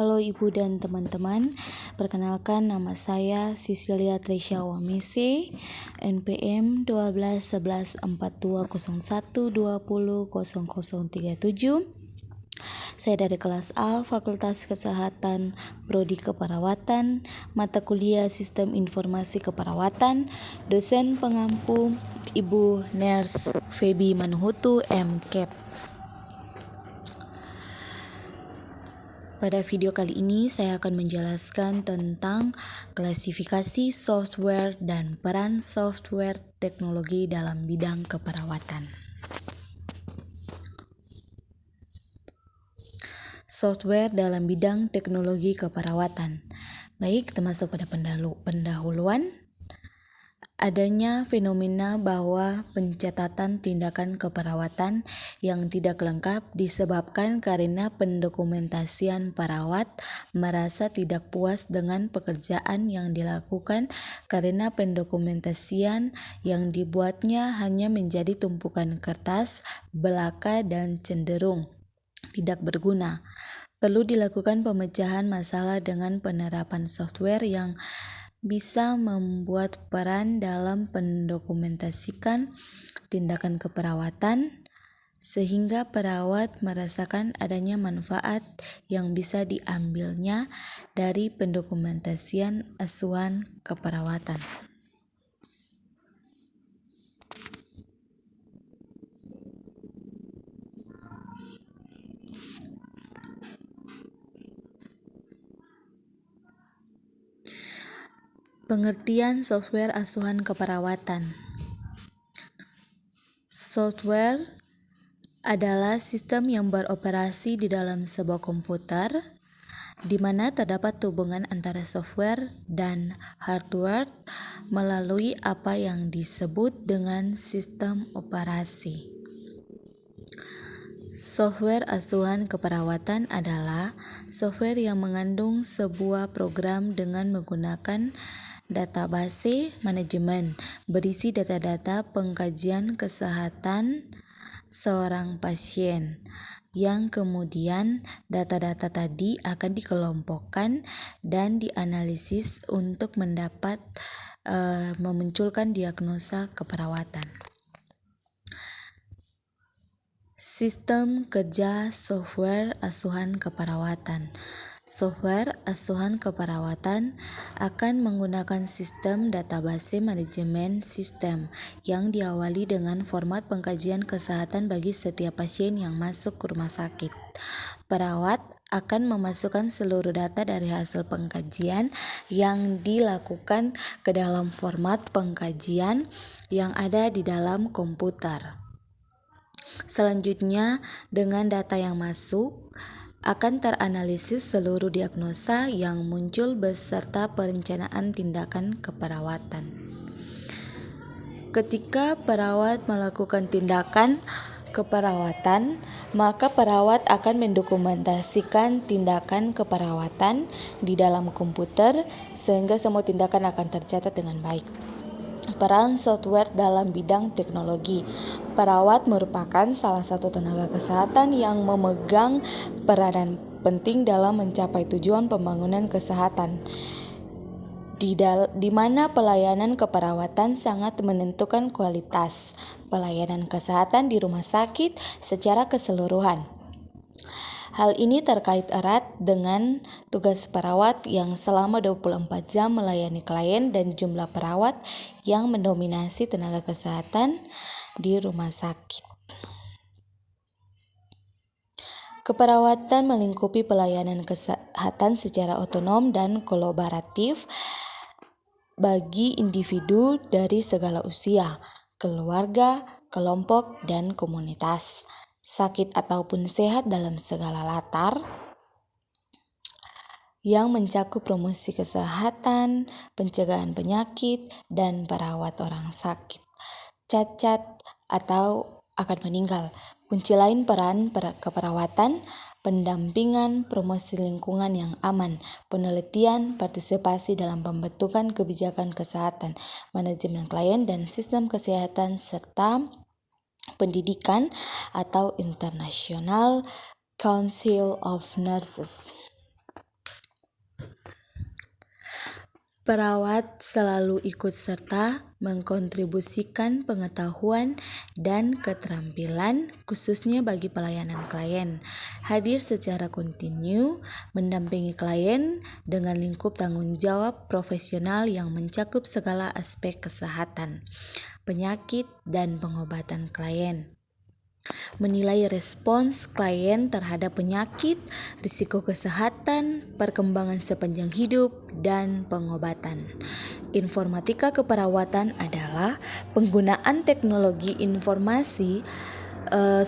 Halo Ibu dan teman-teman, perkenalkan nama saya Cecilia Tresya Wamise, NPM 12114201200037. Saya dari kelas A, Fakultas Kesehatan, Prodi Keperawatan, mata kuliah Sistem Informasi Keperawatan, dosen pengampu Ibu Ners Febi Manuhutu MKep. Pada video kali ini saya akan menjelaskan tentang klasifikasi software dan peran software teknologi dalam bidang keperawatan. Software dalam bidang teknologi keperawatan. Baik, termasuk pada pendahuluan, adanya fenomena bahwa pencatatan tindakan keperawatan yang tidak lengkap disebabkan karena pendokumentasian perawat merasa tidak puas dengan pekerjaan yang dilakukan karena pendokumentasian yang dibuatnya hanya menjadi tumpukan kertas, belaka, dan cenderung tidak berguna. Perlu dilakukan pemecahan masalah dengan penerapan software yang bisa membuat peran dalam mendokumentasikan tindakan keperawatan sehingga perawat merasakan adanya manfaat yang bisa diambilnya dari pendokumentasian asuhan keperawatan. Pengertian software asuhan keperawatan. Software adalah sistem yang beroperasi di dalam sebuah komputer, di mana terdapat hubungan antara software dan hardware melalui apa yang disebut dengan sistem operasi. Software asuhan keperawatan adalah software yang mengandung sebuah program dengan menggunakan database manajemen berisi data-data pengkajian kesehatan seorang pasien, yang kemudian data-data tadi akan dikelompokkan dan dianalisis untuk memunculkan diagnosa keperawatan. Sistem kerja software asuhan keperawatan. Software asuhan keperawatan akan menggunakan sistem database manajemen sistem yang diawali dengan format pengkajian kesehatan bagi setiap pasien yang masuk ke rumah sakit. Perawat akan memasukkan seluruh data dari hasil pengkajian yang dilakukan ke dalam format pengkajian yang ada di dalam komputer. Selanjutnya, dengan data yang masuk, akan teranalisis seluruh diagnosa yang muncul beserta perencanaan tindakan keperawatan. Ketika perawat melakukan tindakan keperawatan, maka perawat akan mendokumentasikan tindakan keperawatan di dalam komputer sehingga semua tindakan akan tercatat dengan baik. Peran software dalam bidang teknologi. Perawat merupakan salah satu tenaga kesehatan yang memegang peranan penting dalam mencapai tujuan pembangunan kesehatan, di mana pelayanan keperawatan sangat menentukan kualitas pelayanan kesehatan di rumah sakit secara keseluruhan. Hal ini terkait erat dengan tugas perawat yang selama 24 jam melayani klien dan jumlah perawat yang mendominasi tenaga kesehatan di rumah sakit. Keperawatan melingkupi pelayanan kesehatan secara otonom dan kolaboratif bagi individu dari segala usia, keluarga, kelompok, dan komunitas, sakit ataupun sehat dalam segala latar, yang mencakup promosi kesehatan, pencegahan penyakit, dan perawat orang sakit, cacat, atau akan meninggal. Kunci lain peran keperawatan: pendampingan, promosi lingkungan yang aman, penelitian, partisipasi dalam pembentukan kebijakan kesehatan, manajemen klien dan sistem kesehatan, serta pendidikan atau internasional Council of Nurses. Perawat selalu ikut serta mengkontribusikan pengetahuan dan keterampilan khususnya bagi pelayanan klien. Hadir secara kontinu, mendampingi klien dengan lingkup tanggung jawab profesional yang mencakup segala aspek kesehatan, penyakit, dan pengobatan klien. Menilai respons klien terhadap penyakit, risiko kesehatan, perkembangan sepanjang hidup, dan pengobatan. Informatika keperawatan adalah penggunaan teknologi informasi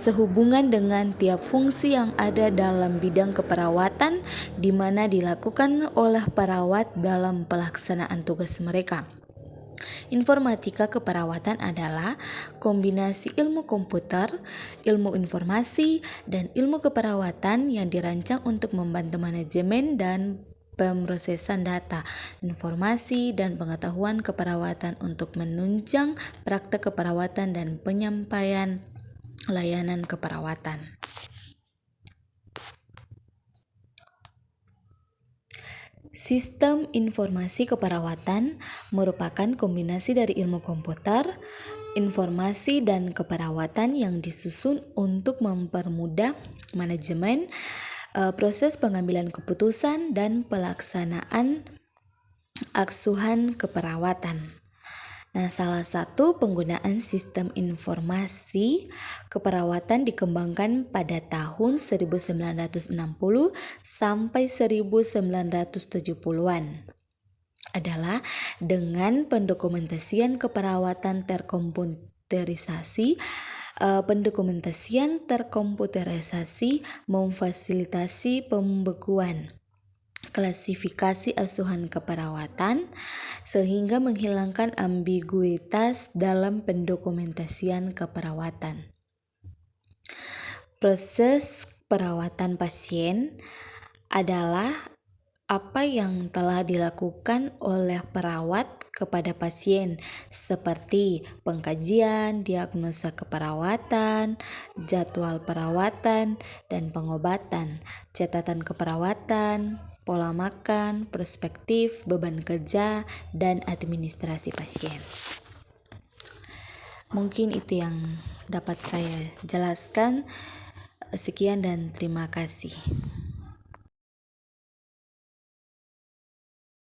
sehubungan dengan tiap fungsi yang ada dalam bidang keperawatan di mana dilakukan oleh perawat dalam pelaksanaan tugas mereka. Informatika keperawatan adalah kombinasi ilmu komputer, ilmu informasi, dan ilmu keperawatan yang dirancang untuk membantu manajemen dan pemrosesan data, informasi, dan pengetahuan keperawatan untuk menunjang praktek keperawatan dan penyampaian layanan keperawatan. Sistem informasi keperawatan merupakan kombinasi dari ilmu komputer, informasi, dan keperawatan yang disusun untuk mempermudah manajemen, proses pengambilan keputusan, dan pelaksanaan asuhan keperawatan. Nah, salah satu penggunaan sistem informasi keperawatan dikembangkan pada tahun 1960 sampai 1970-an adalah dengan pendokumentasian keperawatan terkomputerisasi. Pendokumentasian terkomputerisasi memfasilitasi pembekuan klasifikasi asuhan keperawatan sehingga menghilangkan ambiguitas dalam pendokumentasian keperawatan. Proses perawatan pasien adalah apa yang telah dilakukan oleh perawat kepada pasien seperti pengkajian, diagnosa keperawatan, jadwal perawatan dan pengobatan, catatan keperawatan, pola makan, perspektif, beban kerja, dan administrasi pasien. Mungkin itu yang dapat saya jelaskan. Sekian dan terima kasih.